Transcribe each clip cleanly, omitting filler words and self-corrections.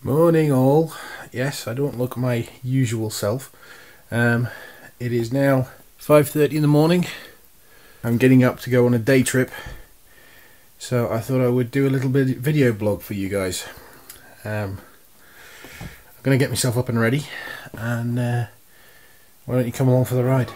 Morning all. Yes, I don't look my usual self. It is now 5:30 in the morning. I'm getting up to go on a day trip, so I thought I would do a little bit of video blog for you guys. I'm going to get myself up and ready, and why don't you come along for the ride?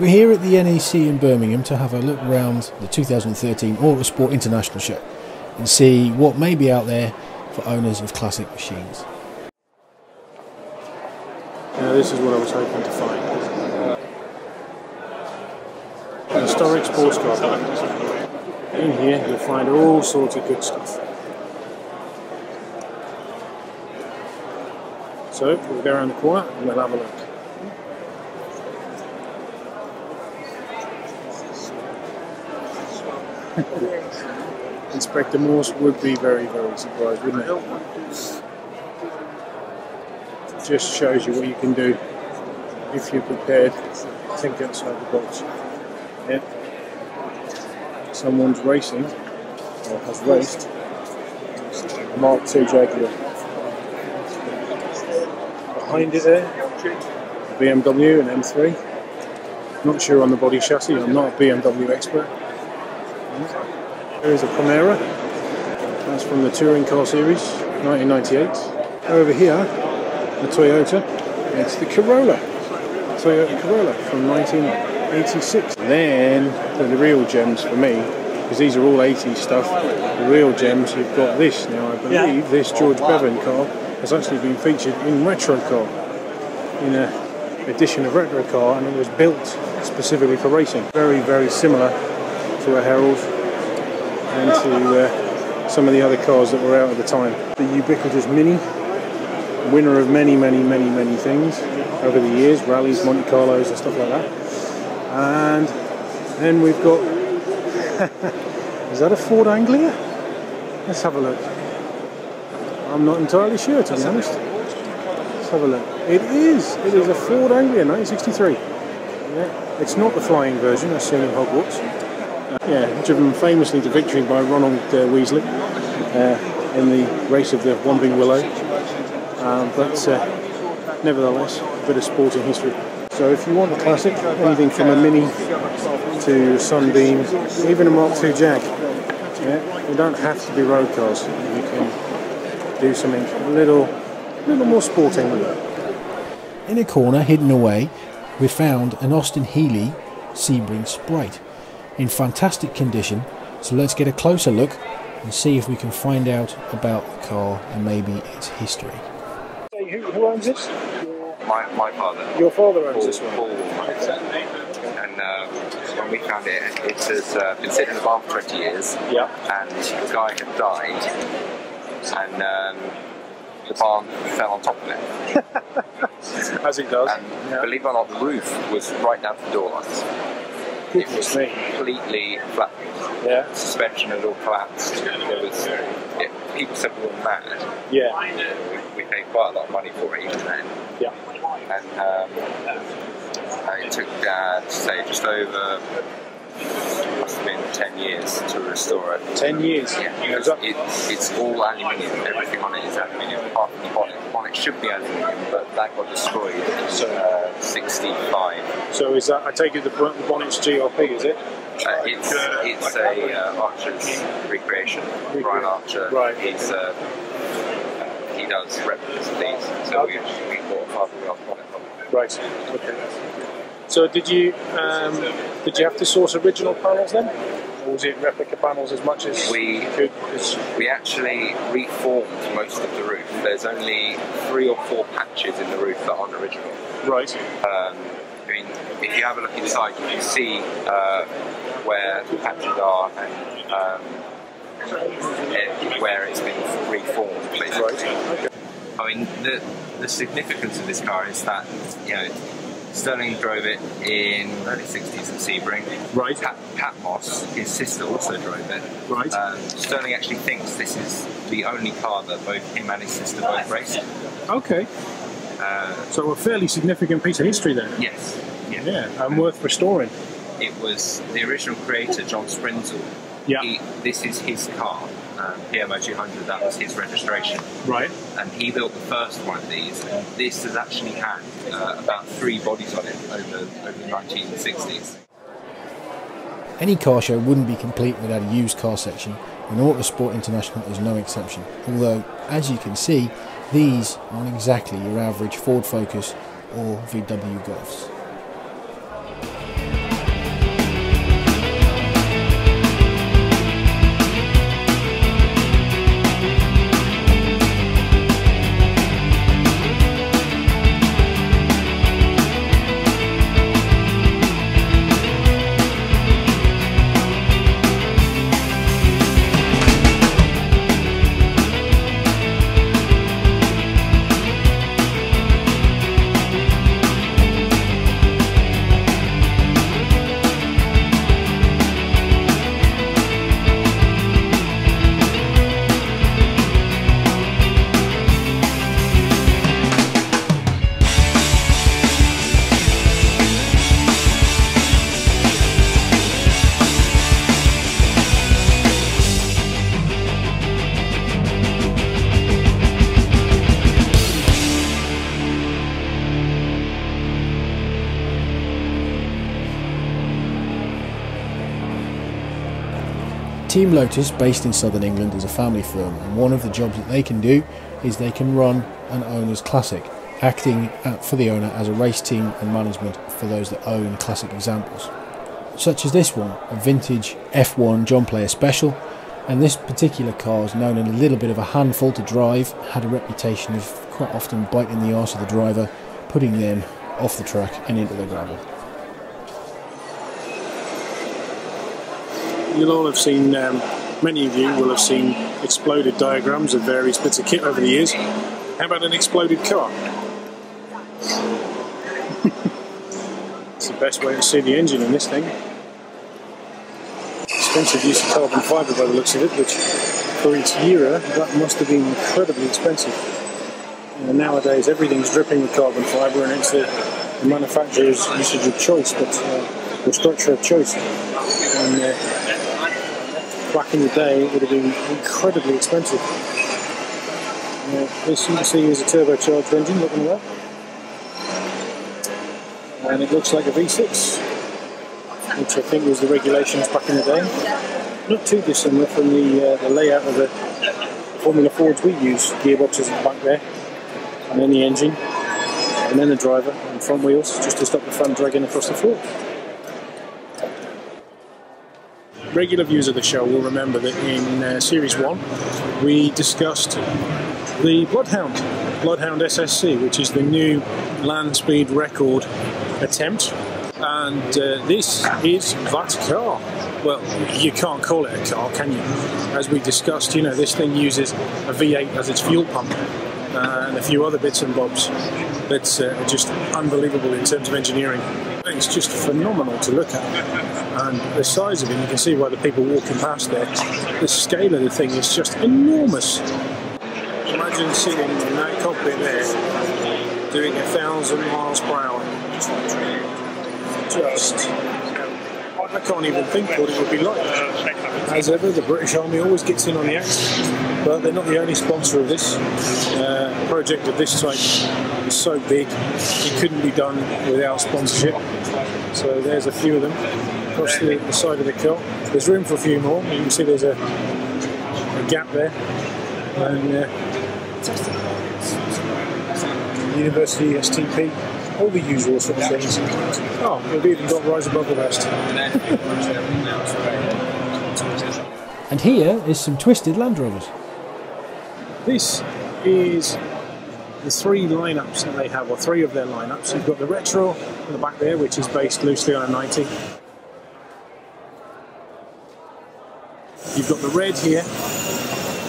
We're here at the NEC in Birmingham to have a look around the 2013 Autosport International Show and see what may be out there for owners of classic machines. Now this is what I was hoping to find. An historic sports car. In here you'll find all sorts of good stuff. So we'll go around the corner and we'll have a look. Inspector Morse would be very, very surprised, wouldn't it? Just shows you what you can do if you're prepared to think outside the box. Yeah. Someone's racing, or has raced, a Mark II Jaguar. Behind it there, BMW and M3. Not sure on the body chassis, I'm not a BMW expert. There is a Panamera, that's from the Touring Car Series, 1998. Over here, the Toyota, it's the Corolla, Toyota Corolla from 1986. And then the real gems for me, because these are all 80s stuff, the real gems, you've got this. Now I believe this George Bevan car has actually been featured in Retro Car, in an edition of Retro Car, and it was built specifically for racing. Very, very similar to a Herald and to some of the other cars that were out at the time. The ubiquitous Mini, winner of many things over the years, rallies, Monte Carlos and stuff like that. And then we've got, is that a Ford Anglia? Let's have a look. I'm not entirely sure, to be honest. Let's have a look. It is a Ford Anglia, 1963. Yeah. It's not the flying version as seen in Hogwarts. Yeah, driven famously to victory by Ronald Weasley in the race of the Whomping Willow, but nevertheless, a bit of sporting history. So if you want a classic, anything from a Mini to Sunbeam, even a Mark II Jag, yeah, you don't have to be road cars. You can do something a little more sporting. In a corner, hidden away, we found an Austin Healey Sebring Sprite in fantastic condition, so let's get a closer look and see if we can find out about the car and maybe its history. Who owns this? My father. Your father owns this one? Paul. And when we found it, it has been sitting in the barn for 20 years. Yeah. And the guy had died, and the barn fell on top of it. As it does. And believe it or not, the roof was right down to the door lines. It was completely flat. Yeah. Suspension had all collapsed. There was, people said we were mad. Yeah. We paid quite a lot of money for it even then. Yeah. And it took Dad, say, just over, must have been 10 years to restore it. 10 years? Yeah. It's all aluminium. Everything on it is aluminium apart from the bonnet. The bonnet should be aluminium, but that got destroyed in 65. So is that, I take it the bonnet's GRP, is it? It's a Archer's recreation. Brian Archer. Right. He does replicas of these. So we bought a 5-wheel bonnet from him. Right. Okay. So did you have to source original panels then? Or was it replica panels as much as we could? We actually reformed most of the roof. There's only 3 or 4 patches in the roof that aren't original. Right. I mean, if you have a look inside, you can see where the patches are, and where it's been reformed, basically. Right. Okay. I mean, the significance of this car is that, you know, Sterling drove it in early 60s at Sebring. Right. Pat Moss, his sister, also drove it. Right. Sterling actually thinks this is the only car that both him and his sister both raced. Okay. So a fairly significant piece of history then. Yes. Yeah, and worth restoring. It was the original creator, John Sprinzel. Yeah. This is his car, PMO 200, that was his registration. Right. And he built the first one of these, and this has actually had about 3 bodies on it over the 1960s. Any car show wouldn't be complete without a used car section, and Autosport International is no exception. Although, as you can see, these aren't exactly your average Ford Focus or VW Golfs. Team Lotus, based in southern England, is a family firm, and one of the jobs that they can do is they can run an owner's classic, acting for the owner as a race team and management for those that own classic examples. Such as this one, a vintage F1 John Player Special, and this particular car is known and a little bit of a handful to drive, had a reputation of quite often biting the arse of the driver, putting them off the track and into the gravel. You'll all have seen, many of you will have seen exploded diagrams of various bits of kit over the years. How about an exploded car? It's the best way to see the engine in this thing. Expensive use of carbon fibre by the looks of it, which for its era, that must have been incredibly expensive. Nowadays everything's dripping with carbon fibre and it's the manufacturer's usage of choice, but the structure of choice. And back in the day it would have been incredibly expensive. This you can see is a turbocharged engine, looking at that. And it looks like a V6, which I think was the regulations back in the day. Not too dissimilar from the layout of the Formula Fords we use. Gearboxes at the back there, and then the engine, and then the driver and front wheels, just to stop the front dragging across the floor. Regular viewers of the show will remember that in Series 1 we discussed the Bloodhound SSC, which is the new land speed record attempt, and this is that car. Well, you can't call it a car, can you? As we discussed, you know, this thing uses a V8 as its fuel pump and a few other bits and bobs that's just unbelievable in terms of engineering. It's just phenomenal to look at, and the size of it, you can see by the people walking past there, the scale of the thing is just enormous. Imagine sitting in that cockpit there doing 1,000 miles per hour. Just, I can't even think what it would be like. As ever, the British Army always gets in on the act, but they're not the only sponsor of this. A project of this type is so big, it couldn't be done without sponsorship. So there's a few of them across the side of the car. There's room for a few more. You can see there's a gap there. And University, STP, all the usual sort of things. Oh, we've even got Rise Above the Rest. And here is some twisted Land Rovers. This is the 3 lineups that they have, or 3 of their lineups. You've got the Retro at the back there, which is based loosely on a 90. You've got the red here,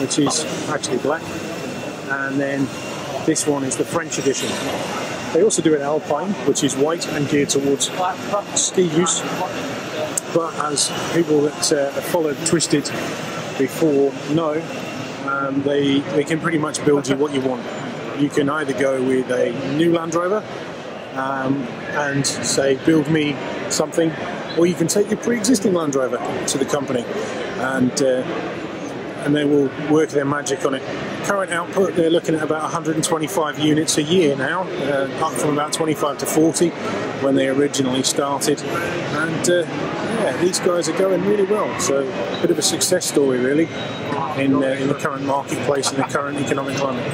which is actually black, and then this one is the French edition. They also do an Alpine, which is white and geared towards ski use, but as people that have followed Twisted before know, they can pretty much build you what you want. You can either go with a new Land Rover and say, build me something, or you can take your pre-existing Land Rover to the company and they will work their magic on it. Current output, they're looking at about 125 units a year now, up from about 25 to 40 when they originally started. And yeah, these guys are going really well. So a bit of a success story really in the current marketplace, in the current economic climate.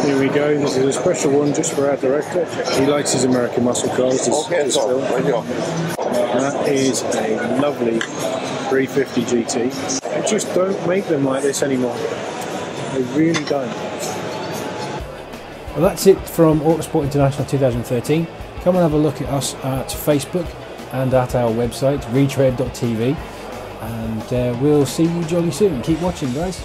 Here we go, this is a special one just for our director. He likes his American muscle cars, this film. That is a lovely 350 GT. They just don't make them like this anymore. They really don't. Well, that's it from Autosport International 2013. Come and have a look at us at Facebook and at our website, ReTREAD.tv, and we'll see you jolly soon. Keep watching, guys.